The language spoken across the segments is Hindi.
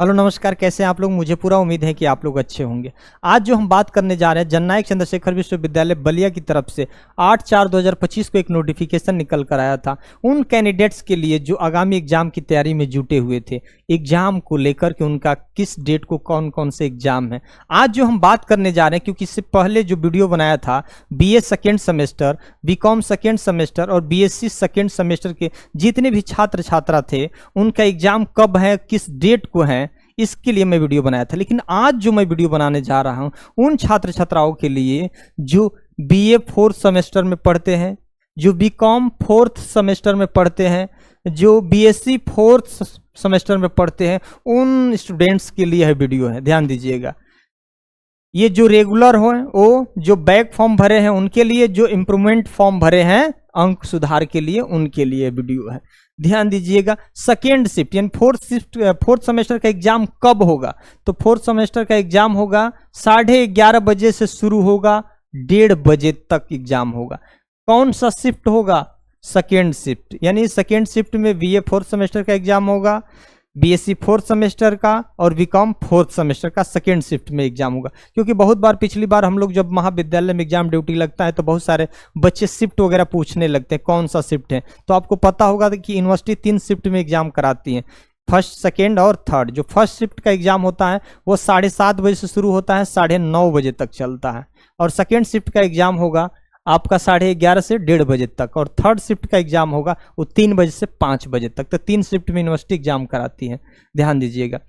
हेलो नमस्कार, कैसे हैं आप लोग। मुझे पूरा उम्मीद है कि आप लोग अच्छे होंगे। आज जो हम बात करने जा रहे हैं, जननायक चंद्रशेखर विश्वविद्यालय बलिया की तरफ से 8/4/2025 को एक नोटिफिकेशन निकल कर आया था उन कैंडिडेट्स के लिए जो आगामी एग्जाम की तैयारी में जुटे हुए थे। एग्जाम को लेकर के उनका किस डेट को कौन कौन से एग्जाम है, आज जो हम बात करने जा रहे हैं। क्योंकि इससे पहले जो वीडियो बनाया था BA second semester, BCom second semester और BSc सेकेंड सेमेस्टर के जितने भी छात्र छात्रा थे, उनका एग्जाम कब है, किस डेट को है, इसके लिए मैं वीडियो बनाया था। लेकिन आज जो मैं वीडियो बनाने जा रहा हूं उन छात्र छात्राओं के लिए जो BA फोर्थ सेमेस्टर में पढ़ते हैं, जो बीकॉम फोर्थ सेमेस्टर में पढ़ते हैं, जो BSc फोर्थ सेमेस्टर में पढ़ते हैं, उन स्टूडेंट्स के लिए यह वीडियो है। ध्यान दीजिएगा। ये जो रेगुलर हो, वो जो बैक फॉर्म भरे हैं उनके लिए, जो इम्प्रूवमेंट फॉर्म भरे हैं अंक सुधार के लिए, उनके लिए वीडियो है। ध्यान दीजिएगा। सेकेंड शिफ्ट यानी फोर्थ सेमेस्टर का एग्जाम कब होगा, तो फोर्थ सेमेस्टर का एग्जाम होगा 11:30 बजे से शुरू होगा, 1:30 बजे तक एग्जाम होगा। कौन सा शिफ्ट होगा? Second shift. यानी सेकेंड शिफ्ट में BA फोर्थ सेमेस्टर का एग्जाम होगा, BSc फोर्थ सेमेस्टर का और बीकॉम फोर्थ सेमेस्टर का सेकेंड शिफ्ट में एग्जाम होगा। क्योंकि बहुत बार पिछली बार हम लोग जब महाविद्यालय में एग्जाम ड्यूटी लगता है तो बहुत सारे बच्चे शिफ्ट वगैरह पूछने लगते हैं कौन सा शिफ्ट है। तो आपको पता होगा कि यूनिवर्सिटी 3 शिफ्ट में एग्जाम कराती है, फर्स्ट, सेकेंड और थर्ड। जो फर्स्ट शिफ्ट का एग्जाम होता है वो 7:30 बजे से शुरू होता है, 9:30 बजे तक चलता है। और सेकेंड शिफ्ट का एग्जाम होगा आपका 11:30 से 1:30 बजे तक। और थर्ड शिफ्ट का एग्जाम होगा वो 3 बजे से 5 बजे तक। तो 3 शिफ्ट में यूनिवर्सिटी एग्जाम कराती है। ध्यान दीजिएगा।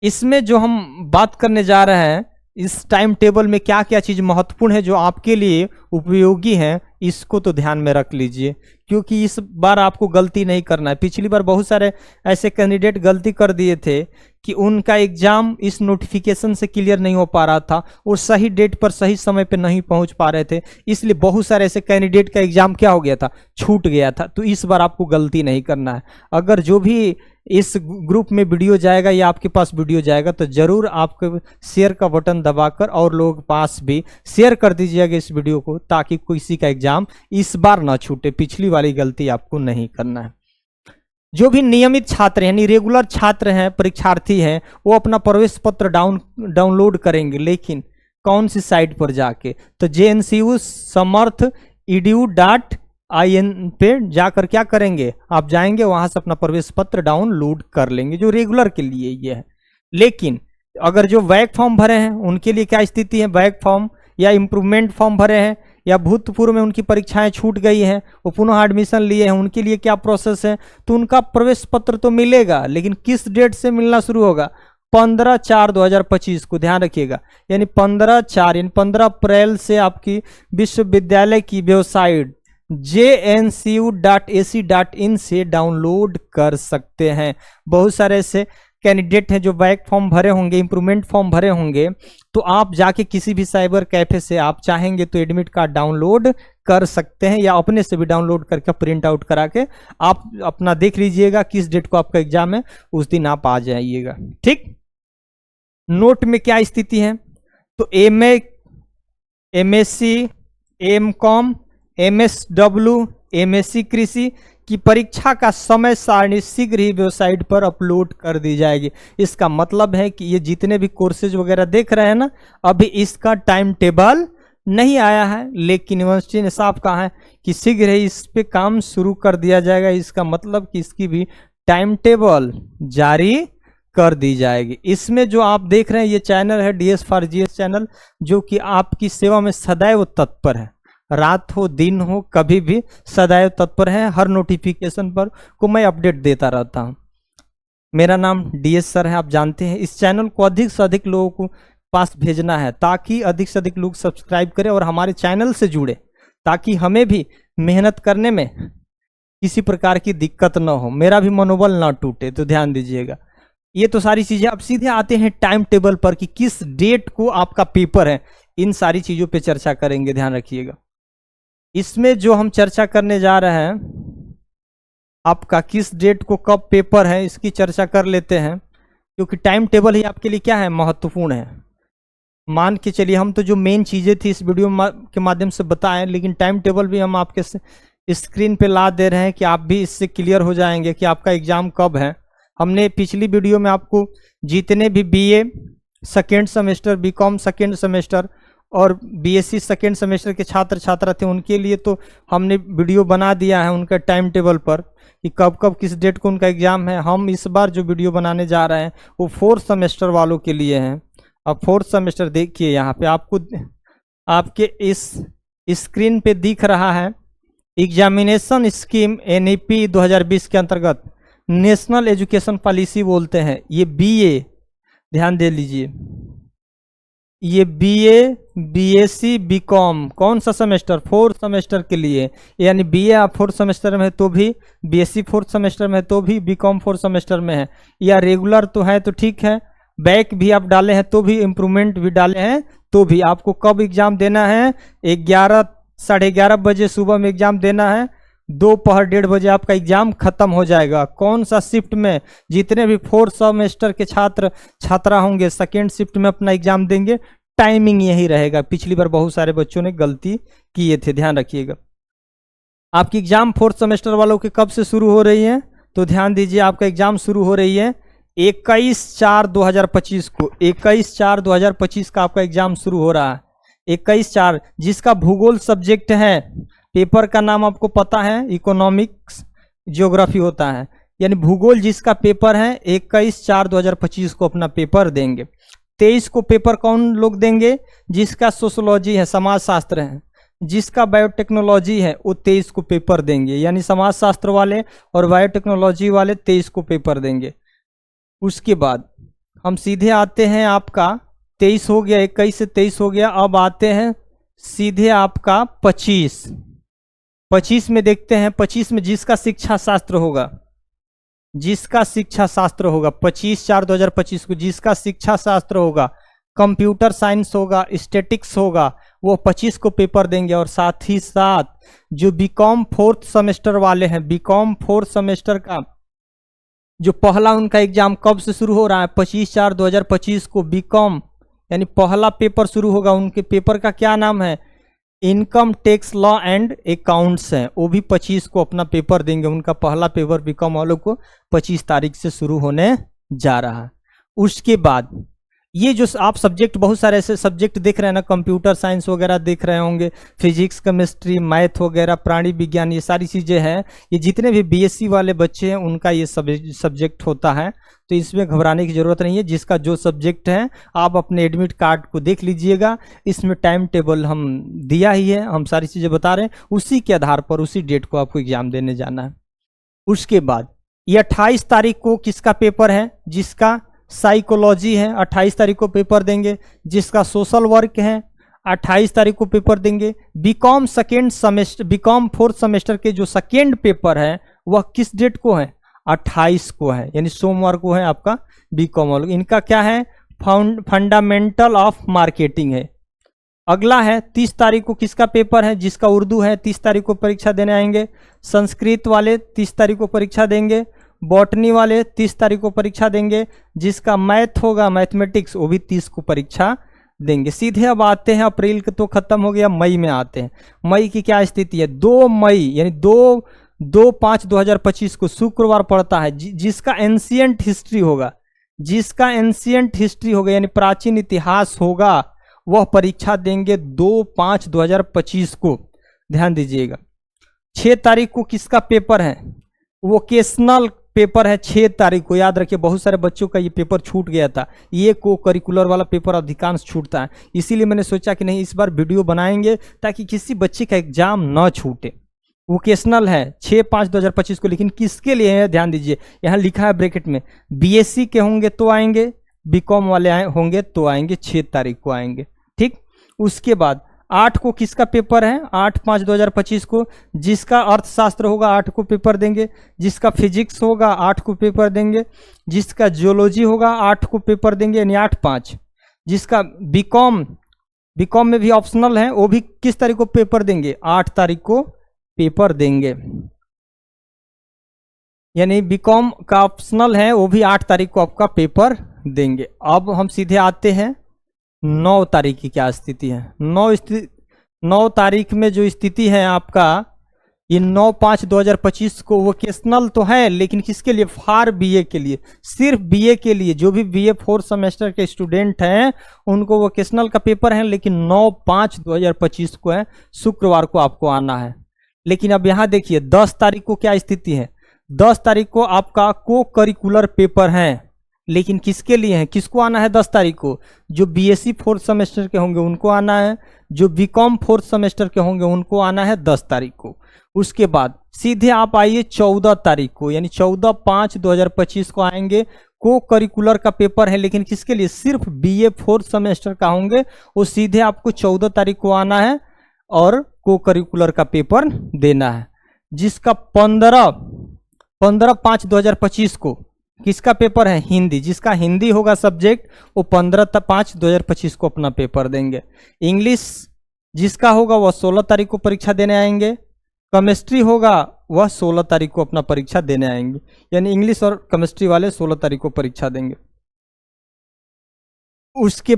इसमें जो हम बात करने जा रहे हैं, इस टाइम टेबल में क्या क्या चीज़ महत्वपूर्ण है जो आपके लिए उपयोगी है, इसको तो ध्यान में रख लीजिए। क्योंकि इस बार आपको गलती नहीं करना है। पिछली बार बहुत सारे ऐसे कैंडिडेट गलती कर दिए थे कि उनका एग्जाम इस नोटिफिकेशन से क्लियर नहीं हो पा रहा था और सही डेट पर सही समय पे नहीं पहुंच पा रहे थे। इसलिए बहुत सारे ऐसे कैंडिडेट का एग्जाम क्या हो गया था, छूट गया था। तो इस बार आपको गलती नहीं करना है। अगर जो भी इस ग्रुप में वीडियो जाएगा या आपके पास वीडियो जाएगा तो जरूर आपको शेयर का बटन दबाकर और लोगों के पास भी शेयर कर दीजिएगा इस वीडियो को, ताकि किसी का एग्जाम इस बार ना छूटे। पिछली वाली गलती आपको नहीं करना है। जो भी नियमित छात्र यानी रेगुलर छात्र हैं, परीक्षार्थी हैं, वो अपना प्रवेश पत्र डाउनलोड करेंगे। लेकिन कौन सी साइट पर जाके, तो JNCU समर्थ edu.in पे जाकर क्या करेंगे, आप जाएंगे, वहां से अपना प्रवेश पत्र डाउनलोड कर लेंगे, जो रेगुलर के लिए ये है। लेकिन अगर जो बैक फॉर्म भरे हैं उनके लिए क्या स्थिति है, बैक फॉर्म या इम्प्रूवमेंट फॉर्म भरे हैं या भूतपूर्व में उनकी परीक्षाएं छूट गई हैं, वो पुनः एडमिशन लिए हैं, उनके लिए क्या प्रोसेस है, तो उनका प्रवेश पत्र तो मिलेगा, लेकिन किस डेट से मिलना शुरू होगा, 15/4/2025 को ध्यान रखिएगा। यानी 15/4 यानी 15 अप्रैल से आपकी विश्वविद्यालय की वेबसाइट JNCU.ac.in से डाउनलोड कर सकते हैं। बहुत सारे ऐसे कैंडिडेट हैं जो बैक फॉर्म भरे होंगे, इम्प्रूवमेंट फॉर्म भरे होंगे, तो आप जाके किसी भी साइबर कैफे से आप चाहेंगे तो एडमिट कार्ड डाउनलोड कर सकते हैं, या अपने से भी डाउनलोड करके प्रिंट आउट करा के आप अपना देख लीजिएगा किस डेट को आपका एग्जाम है, उस दिन आप आ जाइएगा। ठीक। नोट में क्या स्थिति है, तो MA, MSc, MCOM, MSW, MSc कृषि की परीक्षा का समय सारणी शीघ्र ही वेबसाइट पर अपलोड कर दी जाएगी। इसका मतलब है कि ये जितने भी कोर्सेज वगैरह देख रहे हैं ना, अभी इसका टाइम टेबल नहीं आया है, लेकिन यूनिवर्सिटी ने साफ कहा है कि शीघ्र ही इस पे काम शुरू कर दिया जाएगा। इसका मतलब कि इसकी भी टाइम टेबल जारी कर दी जाएगी। इसमें जो आप देख रहे हैं ये चैनल है DS फॉर GS चैनल, जो कि आपकी सेवा में सदैव तत्पर है। रात हो दिन हो कभी भी सदैव तत्पर है। हर नोटिफिकेशन पर को मैं अपडेट देता रहता हूं। मेरा नाम DS सर है, आप जानते हैं। इस चैनल को अधिक से अधिक लोगों को पास भेजना है, ताकि अधिक से अधिक लोग सब्सक्राइब करें और हमारे चैनल से जुड़े, ताकि हमें भी मेहनत करने में किसी प्रकार की दिक्कत ना हो, मेरा भी मनोबल ना टूटे। तो ध्यान दीजिएगा। ये तो सारी चीजें। अब सीधे आते हैं टाइम टेबल पर कि किस डेट को आपका पेपर है। इन सारी चीजों पे चर्चा करेंगे, ध्यान रखिएगा। इसमें जो हम चर्चा करने जा रहे हैं, आपका किस डेट को कब पेपर है, इसकी चर्चा कर लेते हैं। क्योंकि टाइम टेबल ही आपके लिए क्या है, महत्वपूर्ण है। मान के चलिए हम तो जो मेन चीजें थी इस वीडियो के माध्यम से बताएं, लेकिन टाइम टेबल भी हम आपके स्क्रीन पे ला दे रहे हैं कि आप भी इससे क्लियर हो जाएंगे कि आपका एग्जाम कब है। हमने पिछली वीडियो में आपको जितने भी BA second semester, BCom second semester और बीएससी सेकेंड सेमेस्टर के छात्र छात्रा थे उनके लिए तो हमने वीडियो बना दिया है उनका टाइम टेबल पर कि कब कब किस डेट को उनका एग्जाम है। हम इस बार जो वीडियो बनाने जा रहे हैं वो फोर्थ सेमेस्टर वालों के लिए हैं। अब फोर्थ सेमेस्टर देखिए, यहाँ पे आपको आपके इस स्क्रीन पे दिख रहा है एग्जामिनेशन स्कीम एनईपी 2020 के अंतर्गत नेशनल एजुकेशन पॉलिसी बोलते हैं। ये बीए, ध्यान दे लीजिए, ये बीए, बीएससी, बीकॉम कौन सा सेमेस्टर? फोर्थ सेमेस्टर के लिए। यानी बीए आप फोर्थ सेमेस्टर में है तो भी, बीएससी फोर्थ सेमेस्टर में है तो भी, बीकॉम फोर्थ सेमेस्टर में है, या रेगुलर तो है तो ठीक है, बैक भी आप डाले हैं तो भी, इम्प्रूवमेंट भी डाले हैं तो भी। आपको कब एग्जाम देना है? 11 साढ़े 11 बजे सुबह में एग्जाम देना है, दोपहर 1:30 बजे आपका एग्जाम खत्म हो जाएगा। कौन सा शिफ्ट में? जितने भी फोर्थ सेमेस्टर के छात्र छात्रा होंगे सेकेंड शिफ्ट में अपना एग्जाम देंगे। टाइमिंग यही रहेगा। पिछली बार बहुत सारे बच्चों ने गलती किए थे, ध्यान रखिएगा। आपकी एग्जाम फोर्थ सेमेस्टर वालों के कब से शुरू हो रही है? तो ध्यान दीजिए, आपका एग्जाम शुरू हो रही है 21/4/2025 को। 21/4/2025 का आपका एग्जाम शुरू हो रहा है। 21/4, जिसका भूगोल सब्जेक्ट है, पेपर का नाम आपको पता है, इकोनॉमिक्स ज्योग्राफी होता है, यानी भूगोल जिसका पेपर है 21/4/2025 को अपना पेपर देंगे। 23 को पेपर कौन लोग देंगे? जिसका सोशोलॉजी है, समाज शास्त्र है, जिसका बायोटेक्नोलॉजी है वो 23 को पेपर देंगे। यानी समाज शास्त्र वाले और बायोटेक्नोलॉजी वाले 23 को पेपर देंगे। उसके बाद हम सीधे आते हैं, आपका 23 हो गया, 21 से 23 हो गया। अब आते हैं सीधे आपका 25 में देखते हैं। 25 में जिसका शिक्षा शास्त्र होगा, जिसका शिक्षा शास्त्र होगा 25/4/2025 को जिसका शिक्षा शास्त्र होगा, कंप्यूटर साइंस होगा, स्टैटिक्स होगा, वो 25 को पेपर देंगे। और साथ ही साथ जो बीकॉम फोर्थ सेमेस्टर वाले हैं, बीकॉम फोर्थ सेमेस्टर का जो पहला उनका एग्जाम कब से शुरू हो रहा है? 25/4/2025 को बीकॉम यानी पहला पेपर शुरू होगा। उनके पेपर का क्या नाम है? Income tax law and accounts है। वो भी 25 को अपना पेपर देंगे। उनका पहला पेपर बीकॉम वालों को 25 तारीख से शुरू होने जा रहा है। उसके बाद ये जो आप सब्जेक्ट, बहुत सारे ऐसे सब्जेक्ट देख रहे हैं ना, कंप्यूटर साइंस वगैरह देख रहे होंगे, फिजिक्स, केमिस्ट्री, मैथ वगैरह, प्राणी विज्ञान, ये सारी चीज़ें हैं। ये जितने भी बीएससी वाले बच्चे हैं उनका ये सब्जेक्ट होता है, तो इसमें घबराने की ज़रूरत नहीं है। जिसका जो सब्जेक्ट है आप अपने एडमिट कार्ड को देख लीजिएगा, इसमें टाइम टेबल हम दिया ही है, हम सारी चीज़ें बता रहे हैं, उसी के आधार पर उसी डेट को आपको एग्जाम देने जाना है। उसके बाद ये 28 तारीख को किसका पेपर है? जिसका साइकोलॉजी है 28 तारीख को पेपर देंगे। जिसका सोशल वर्क है 28 तारीख को पेपर देंगे। BCom second semester, BCom fourth semester के जो सेकेंड पेपर है वह किस डेट को है? 28 को है, यानी सोमवार को है आपका बीकॉम वालों। इनका क्या है? फंडामेंटल ऑफ मार्केटिंग है। अगला है 30 तारीख को किसका पेपर है? जिसका उर्दू है 30 तारीख को परीक्षा देने आएंगे। संस्कृत वाले 30 तारीख को परीक्षा देंगे। बॉटनी वाले 30 तारीख को परीक्षा देंगे। जिसका मैथ होगा, मैथमेटिक्स, वो भी 30 को परीक्षा देंगे। सीधे अब आते हैं, अप्रैल का तो खत्म हो गया, मई में आते हैं। मई की क्या स्थिति है? 2 मई यानी 2/5/2025 को शुक्रवार पड़ता है। जिसका एंशियंट हिस्ट्री होगा, जिसका एंशियंट हिस्ट्री होगा यानी प्राचीन इतिहास होगा, वह परीक्षा देंगे 2/5/2025 को। ध्यान दीजिएगा। 6 तारीख को किसका पेपर है? वोकेशनल पेपर है 6 तारीख को। याद रखिए, बहुत सारे बच्चों का ये पेपर छूट गया था। ये को करिकुलर वाला पेपर अधिकांश छूटता है, इसीलिए मैंने सोचा कि नहीं, इस बार वीडियो बनाएंगे ताकि किसी बच्चे का एग्जाम न छूटे। वोकेशनल है 6/5/2025 को, लेकिन किसके लिए है? ध्यान दीजिए, यहाँ लिखा है ब्रैकेट में, बीएससी के होंगे तो आएंगे, बीकॉम वाले होंगे तो आएंगे, 6 तारीख को आएंगे। ठीक। उसके बाद 8 को किसका पेपर है? 8/5/2025 को। जिसका अर्थशास्त्र होगा 8 को पेपर देंगे। जिसका फिजिक्स होगा 8 को पेपर देंगे। जिसका जियोलॉजी होगा 8 को पेपर देंगे, यानी 8/5। जिसका बीकॉम में भी ऑप्शनल है, वो भी किस तारीख को पेपर देंगे? 8 तारीख को पेपर देंगे। यानी बीकॉम का ऑप्शनल है, वो भी 8 तारीख को आपका पेपर देंगे। अब हम सीधे आते हैं 9 तारीख की क्या स्थिति है। 9 तारीख में जो स्थिति है आपका, ये 9/5/2025 को वोकेशनल तो है, लेकिन किसके लिए? फॉर बीए के लिए, सिर्फ बीए के लिए। जो भी बीए 4th सेमेस्टर के स्टूडेंट हैं उनको वोकेशनल का पेपर है, लेकिन 9/5/2025 को है, शुक्रवार को आपको आना है। लेकिन अब यहाँ देखिए 10 तारीख को क्या स्थिति है। 10 तारीख को आपका को करिकुलर पेपर है, लेकिन किसके लिए है? किसको आना है 10 तारीख को? जो बीएससी 4th सेमेस्टर के होंगे उनको आना है, जो बीकॉम 4th सेमेस्टर के होंगे उनको आना है 10 तारीख को। उसके बाद सीधे आप आइए 14 तारीख को, यानी 14/5/2025 को आएंगे। को करिकुलर का पेपर है, लेकिन किसके लिए? सिर्फ बीए 4th सेमेस्टर का होंगे, वो सीधे आपको 14 तारीख को आना है और को करिकुलर का पेपर देना है, जिसका 15/5/2025 को किसका पेपर है? हिंदी। जिसका हिंदी होगा सब्जेक्ट वो 15/5/2025 को अपना पेपर देंगे। इंग्लिश जिसका होगा वह 16 तारीख को परीक्षा देने आएंगे। केमिस्ट्री होगा वह 16 तारीख को अपना परीक्षा देने आएंगे, यानी इंग्लिश और केमिस्ट्री वाले 16 तारीख को परीक्षा देंगे। उसके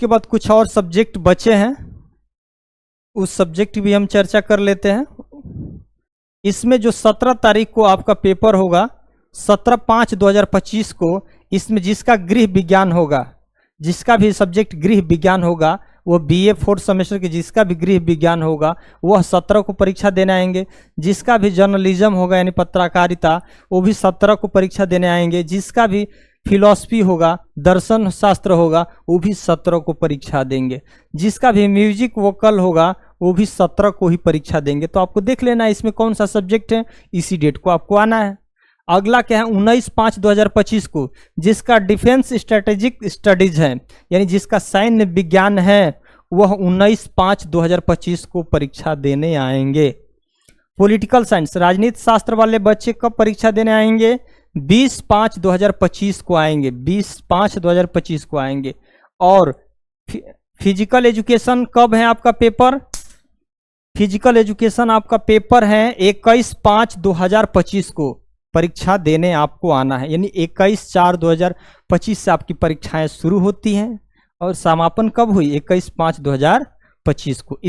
बाद कुछ और सब्जेक्ट बचे हैं, उस सब्जेक्ट भी हम चर्चा कर लेते हैं। इसमें जो 17 तारीख को आपका पेपर होगा, 17/5/2025 को, इसमें जिसका गृह विज्ञान होगा, जिसका भी सब्जेक्ट गृह विज्ञान होगा, वो बीए 4th सेमेस्टर के जिसका भी गृह विज्ञान होगा वह 17 को परीक्षा देने आएंगे। जिसका भी जर्नलिज्म होगा यानी पत्रकारिता, वो भी 17 को परीक्षा देने आएंगे। जिसका भी फिलॉसफी होगा, दर्शन शास्त्र होगा, वो भी 17 को परीक्षा देंगे। जिसका भी म्यूजिक वोकल होगा वो भी 17 को ही परीक्षा देंगे। तो आपको देख लेना है इसमें कौन सा सब्जेक्ट है, इसी डेट को आपको आना है। अगला क्या है? 19/5/2025 को, जिसका डिफेंस स्ट्रेटेजिक स्टडीज है, यानी जिसका सैन्य विज्ञान है, वह 19/5/2025 को परीक्षा देने आएंगे। पॉलिटिकल साइंस, राजनीति शास्त्र वाले बच्चे कब परीक्षा देने आएंगे? 20/5/2025 को आएंगे, 20/5/2025 को आएंगे। और फिजिकल एजुकेशन कब है आपका पेपर? फिजिकल एजुकेशन आपका पेपर है 21/5/2025 को परीक्षा देने आपको आना है, यानी 21/4/2025 से आपकी परीक्षाएं शुरू होती हैं और समापन कब हुई? 21/5/2025 को।